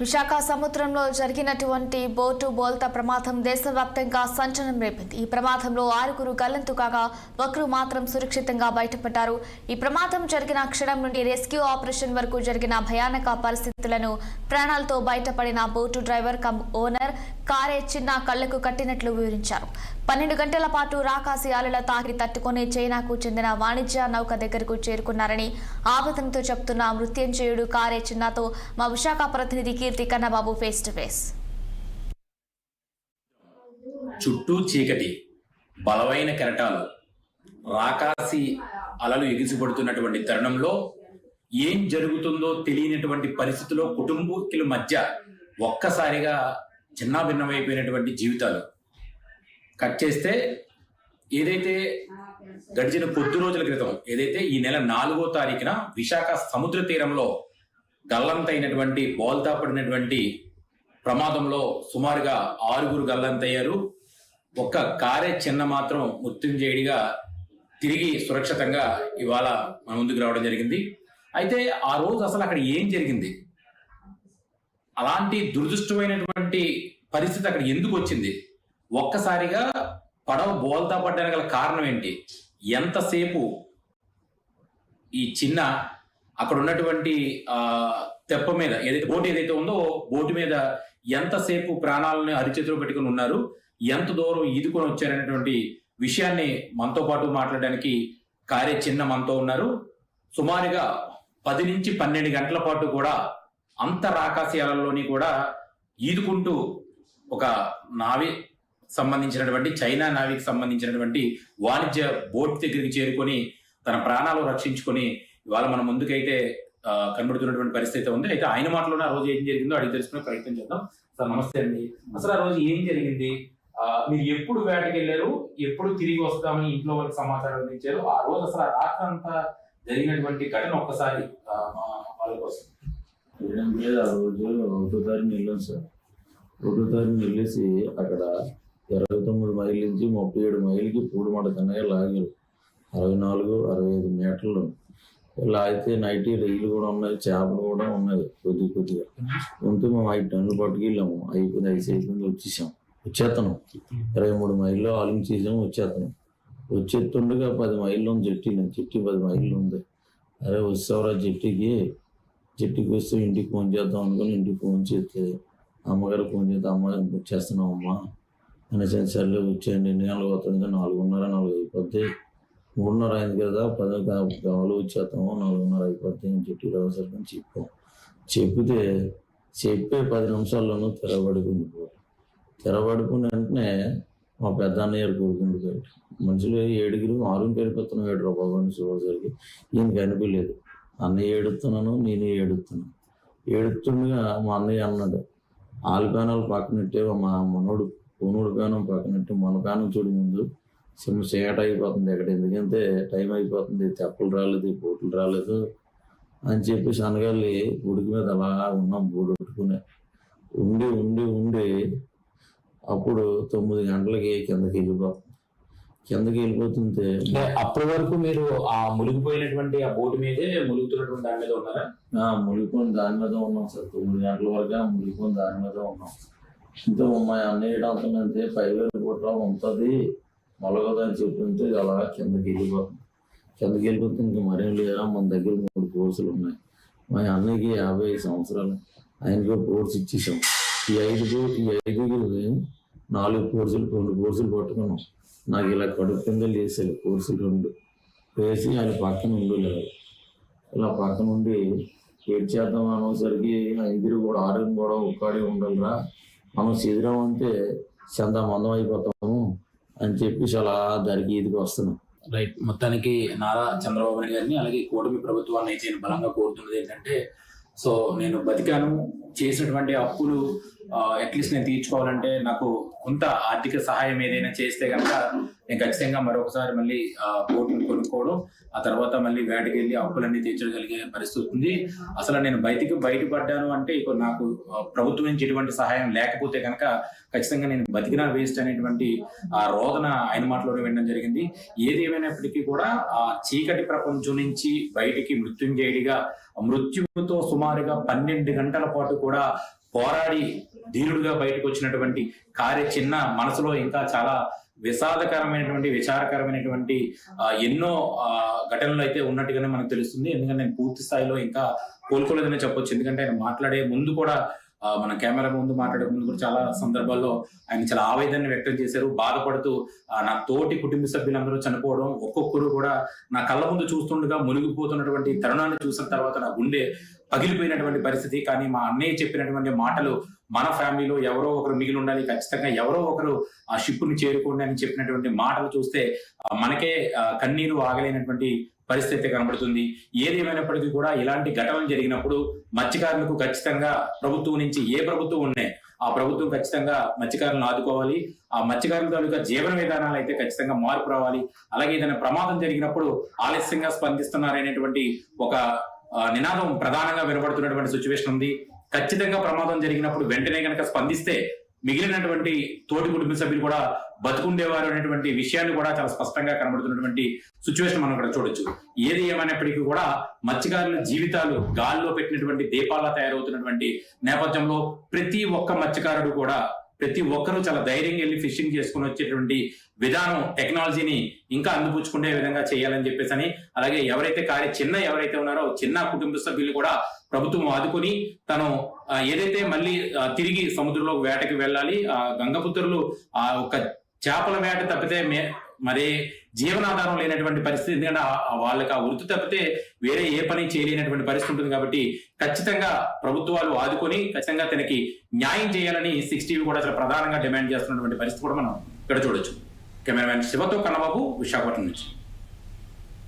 విశాఖ సముద్రంలో జరిగినటువంటి బోటు బోల్తా ప్రమాదం దేశవ్యాప్తంగా సంచలనం రేపింది. ఈ ప్రమాదంలో 6 గల్లంతు కాగా 1 మాత్రం సురక్షితంగా బయటపడ్డారు. ఈ ప్రమాదం జరిగిన క్షణం నుండి రెస్క్యూ ఆపరేషన్ వరకు జరిగిన భయానక పరిస్థితులను ప్రాణాలతో బయటపడిన బోటు డ్రైవర్ కమ్ ఓనర్ కారే చిన్న కళ్లకు కట్టినట్లు వివరించారు. 12 గంటల పాటు రాకాసి అలల తాకి తట్టుకుని చైనాకు చెందిన వాణిజ్య నౌక దగ్గరకు చేరుకున్నారని ఆవేదనతో చెప్తున్న మృత్యుంజయుడు కారే చిన్నతో మా విశాఖ ప్రతినిధి కీర్తి కన్నబాబు ఫేస్ టు ఫేస్. చుట్టూ చీకటి, బలమైన కెరటాలు, రాకాసి అలలు ఎగిసిపడుతున్నటువంటి తరుణంలో ఏం జరుగుతుందో తెలియనటువంటి పరిస్థితిలో కుటుంబీకుల మధ్య ఒక్కసారిగా చిన్నాభిన్నమైపోయినటువంటి జీవితాలు. కట్ చేస్తే ఏదైతే గడిచిన కొద్ది రోజుల క్రితం ఏదైతే ఈ నెల 4వ తారీఖున విశాఖ సముద్ర తీరంలో గల్లంతైనటువంటి బోల్తా పడినటువంటి ప్రమాదంలో సుమారుగా 6 గల్లంతయ్యారు. ఒక్క కారే చిన్న మాత్రం మృత్యుంజయుడిగా తిరిగి సురక్షితంగా ఇవాళ మన ముందుకు రావడం జరిగింది. అయితే ఆ రోజు అసలు అక్కడ ఏం జరిగింది, అలాంటి దురదృష్టమైనటువంటి పరిస్థితి అక్కడ ఎందుకు వచ్చింది, ఒక్కసారిగా పడవ బోల్తా పడ్డానికి గల కారణం ఏంటి, ఎంతసేపు ఈ చిన్న అక్కడ ఉన్నటువంటి తెప్ప మీద ఏదైతే బోట్ ఏదైతే ఉందో బోటు మీద ఎంతసేపు ప్రాణాలను అరిచేతిలో పెట్టుకుని ఉన్నారు, ఎంత దూరం ఈదుకొని వచ్చారనేటువంటి విషయాన్ని మనతో పాటు మాట్లాడడానికి కారే చిన్న మనతో ఉన్నారు. సుమారుగా 10 నుంచి 12 గంటల పాటు కూడా అంత రాకాశయాలలోని కూడా ఈదుకుంటూ ఒక నావి సంబంధించినటువంటి చైనా నావికి సంబంధించినటువంటి వాణిజ్య బోట్ దగ్గరికి చేరుకొని తన ప్రాణాలు రక్షించుకొని ఇవాళ మన ముందుకైతే కనబడుతున్నటువంటి పరిస్థితి ఉంది. అయితే ఆయన మాటలోనే ఆ రోజు ఏం జరిగిందో అడిగి తెలుసుకునే ప్రయత్నం చేద్దాం. సార్ నమస్తే అండి. అసలు ఆ రోజు ఏం జరిగింది, మీరు ఎప్పుడు వేటకి వెళ్ళారు, ఎప్పుడు తిరిగి వస్తామని ఇంట్లో వాళ్ళకి సమాచారం అందించారు, ఆ రోజు అసలు ఆ రాత్రి అంతా జరిగినటువంటి ఘటన ఒక్కసారి వాళ్ళ కోసం. ఆ రోజు 1వ తారీఖున వెళ్ళాం సార్. 1వ తారీఖున వెళ్ళేసి అక్కడ 29 మైళ్ళ నుంచి 37 మైళ్ళకి పూడిమడ కన్నయ్య లాగారు. 64-65 మీటర్లు లాగితే నైట్ రైలు కూడా ఉన్నాయి, చేపలు కూడా ఉన్నాయి కొద్దిగా ఉంటే మేము 5 టన్నులు పట్టుకెళ్ళాము. అయిపోయింది, అయిపోయింది, వచ్చేస్తాను 23 మైళ్ళు ఆలింగ్ చేసాము, వచ్చేస్తుండగా 10 మైళ్ళు ఉంది జట్టి 10 మైళ్ళు ఉంది. అరే వస్తావురా జట్టికి వస్తే ఇంటికి ఫోన్ చేద్దాం అనుకుని ఇంటికి ఫోన్ చేస్తే అమ్మగారు ఫోన్ చేస్తే అమ్మగారు వచ్చేస్తున్నాం అమ్మా అనేసి సర్లే వచ్చేయండి. ఎన్ని గంటలు అవుతుంది, 4:30 అయిపోద్ది, 3:30 అయింది కదా, 10 కావాలి వచ్చేస్తాము, 4:30 అయిపోద్ది అని చెప్పి అవసరం చెప్పితే 10 నిమిషాల్లోనూ తెరబడుకుని వెంటనే మా పెద్ద అన్నయ్య కొడుకుండి బయట మనుషులు 7-6 వెళ్ళిపోతున్నాం. 7 రూపాయలు చూడసరికి ఈయన కనిపించలేదు. అన్నయ్య ఏడుస్తున్నాను, నేను ఏడుతుండగా మా అన్నయ్య అన్నాడు, ఆలు పక్కనట్టే మా మనోడు కోనుడు పేనం పక్కనట్టు మన పేనం చూడు ముందు సేట అయిపోతుంది ఎక్కడ, ఎందుకంటే టైం అయిపోతుంది, తెప్పలు రాలేదు, బోట్లు రాలేదు అని చెప్పి శనగాలి గుడికి మీద అలా ఉన్నాం. బోడు పెట్టుకునే ఉండి అప్పుడు 9 గంటలకి కిందకి వెళ్ళిపోతుంటే అప్పటి వరకు మీరు ఆ మునిగిపోయినటువంటి ఆ బోటు మీదే ములుగుతున్నటువంటి దాని మీద ఉన్నారా? మునిగిపోయిన దాని మీద ఉన్నాం సార్. 9 గంటల వరకు మునిగిపోయిన దాని మీద ఉన్నాం. ఇంకా మా అన్నయ్య అంటుందంటే 5,000 కోట్ల ఉంటుంది మొలగదని చెప్తుంటే అలా కిందకి వెళ్ళిపోతుంది. ఇంకా మరేం లేదా, మన దగ్గర 3 కోర్సులు ఉన్నాయి. మా అన్నయ్యకి 55 సంవత్సరాలు, ఆయనకి కోర్సు ఇచ్చేసాం. ఈ 5 4 కోర్సులు 2 కోర్సులు పట్టుకున్నాం. నాకు ఇలా కడుపు కింద లేసాడు కోర్సులు 2 వేసి ఆయన పక్కన ఉండలేదు. ఇలా పక్కన ఉండి చేద్దాం అనేసరికి 5 కూడా 6 కూడా ఒక్కడే ఉండాలిరా, మనం శిథిరం అంటే మందం అయిపోతాము అని చెప్పేసి అలా దానికి ఇదికి వస్తున్నాం. రైట్. మొత్తానికి నారా చంద్రబాబు నాయుడు గారిని అలాగే కూటమి ప్రభుత్వాన్ని అయితే నేను బలంగా కోరుతున్నది ఏంటంటే, సో నేను బతికాను, చేసినటువంటి అప్పులు అట్లీస్ట్ నేను తీర్చుకోవాలంటే నాకు కొంత ఆర్థిక సహాయం ఏదైనా చేస్తే కనుక నేను ఖచ్చితంగా మరొకసారి మళ్ళీ బోటును కొనుక్కోవడం, ఆ తర్వాత మళ్ళీ వేటకి వెళ్ళి అప్పులన్నీ తీర్చగలిగే పరిస్థితి ఉంది. అసలు నేను బయటపడ్డాను అంటే ఇక నాకు ప్రభుత్వం నుంచి ఎటువంటి సహాయం లేకపోతే కనుక ఖచ్చితంగా నేను బతికినా వేస్ట్ అనేటువంటి ఆ రోదన ఆయన మాటలోనే వినడం జరిగింది. ఏది ఏమైనప్పటికీ కూడా ఆ చీకటి ప్రపంచం నుంచి బయటికి మృత్యుంజయుడిగా మృత్యువుతో సుమారుగా 12 గంటల పాటు కూడా పోరాడి ధీరుడుగా బయటకు వచ్చినటువంటి కార్య చిన్న మనసులో ఇంకా చాలా విషాదకరమైనటువంటి విచారకరమైనటువంటి ఎన్నో ఘటనలు అయితే ఉన్నట్టుగానే మనకు తెలుస్తుంది. ఎందుకంటే నేను పూర్తి స్థాయిలో ఇంకా కోలుకోలేదనే చెప్పొచ్చు. ఎందుకంటే ఆయన మాట్లాడే ముందు కూడా మన కెమెరా ముందు మాట్లాడే ముందు కూడా చాలా సందర్భాల్లో ఆయన చాలా ఆవేదన వ్యక్తం చేశారు. బాధపడుతూ నా తోటి కుటుంబ సభ్యులందరూ చనిపోవడం, ఒక్కొక్కరు కూడా నా కళ్ళ ముందు చూస్తుండగా మునిగిపోతున్నటువంటి తరుణాన్ని చూసిన తర్వాత నా గుండె పగిలిపోయినటువంటి పరిస్థితి. కానీ మా అన్నయ్య చెప్పినటువంటి మాటలు, మన ఫ్యామిలీలో ఎవరో ఒకరు మిగిలి ఉండాలి, ఖచ్చితంగా ఎవరో ఒకరు ఆ షిప్ ని చేరుకోండి అని చెప్పినటువంటి మాటలు చూస్తే మనకే కన్నీరు ఆగలేనటువంటి పరిస్థితి కనబడుతుంది. ఏది ఏమైనప్పటికీ కూడా ఇలాంటి ఘటనలు జరిగినప్పుడు మత్స్యకారులకు ఖచ్చితంగా ప్రభుత్వం నుంచి ఏ ప్రభుత్వం ఉన్నాయి ఆ ప్రభుత్వం ఖచ్చితంగా మత్స్యకారులను ఆదుకోవాలి. ఆ మత్స్యకారుల తాలూకా జీవన విధానాలు అయితే ఖచ్చితంగా మార్పు రావాలి. అలాగే ఏదైనా ప్రమాదం జరిగినప్పుడు ఆలస్యంగా స్పందిస్తున్నారనేటువంటి ఒక నినాదం ప్రధానంగా వినబడుతున్నటువంటి సిచ్యువేషన్ ఉంది. ఖచ్చితంగా ప్రమాదం జరిగినప్పుడు వెంటనే కనుక స్పందిస్తే మిగిలినటువంటి తోటి కుటుంబ సభ్యులు కూడా బతుకుండేవారు అనేటువంటి విషయాన్ని కూడా చాలా స్పష్టంగా కనబడుతున్నటువంటి సిచ్యువేషన్ మనం ఇక్కడ చూడొచ్చు. ఏది ఏమైనప్పటికీ కూడా మత్స్యకారుల జీవితాలు గాల్లో పెట్టినటువంటి దీపాలా తయారవుతున్నటువంటి నేపథ్యంలో ప్రతి ఒక్క మత్స్యకారుడు కూడా ప్రతి ఒక్కరూ చాలా ధైర్యంగా వెళ్ళి ఫిషింగ్ చేసుకుని వచ్చేటువంటి విధానం, టెక్నాలజీని ఇంకా అందిపుచ్చుకునే విధంగా చేయాలని చెప్పేసి అని, అలాగే ఎవరైతే ఎవరైతే ఉన్నారో చిన్న కుటుంబ సభ్యులు కూడా ప్రభుత్వం ఆదుకొని తను ఏదైతే మళ్ళీ తిరిగి సముద్రంలో వేటకి వెళ్ళాలి. గంగపుత్రులు ఆ ఒక చేపల వేట తప్పితే మరి జీవనాధారం లేనటువంటి పరిస్థితి. ఎందుకంటే వాళ్ళకి ఆ వృత్తి తప్పితే వేరే ఏ పని చేయలేనటువంటి పరిస్థితి ఉంటుంది. కాబట్టి ఖచ్చితంగా ప్రభుత్వాలు ఆదుకొని ఖచ్చితంగా తనకి న్యాయం చేయాలని 6TV కూడా చాలా ప్రధానంగా డిమాండ్ చేస్తున్నటువంటి పరిస్థితి కూడా మనం ఇక్కడ చూడొచ్చు. కెమెరామ్యాన్ శివతో కన్నబాబు, విశాఖపట్నం నుంచి.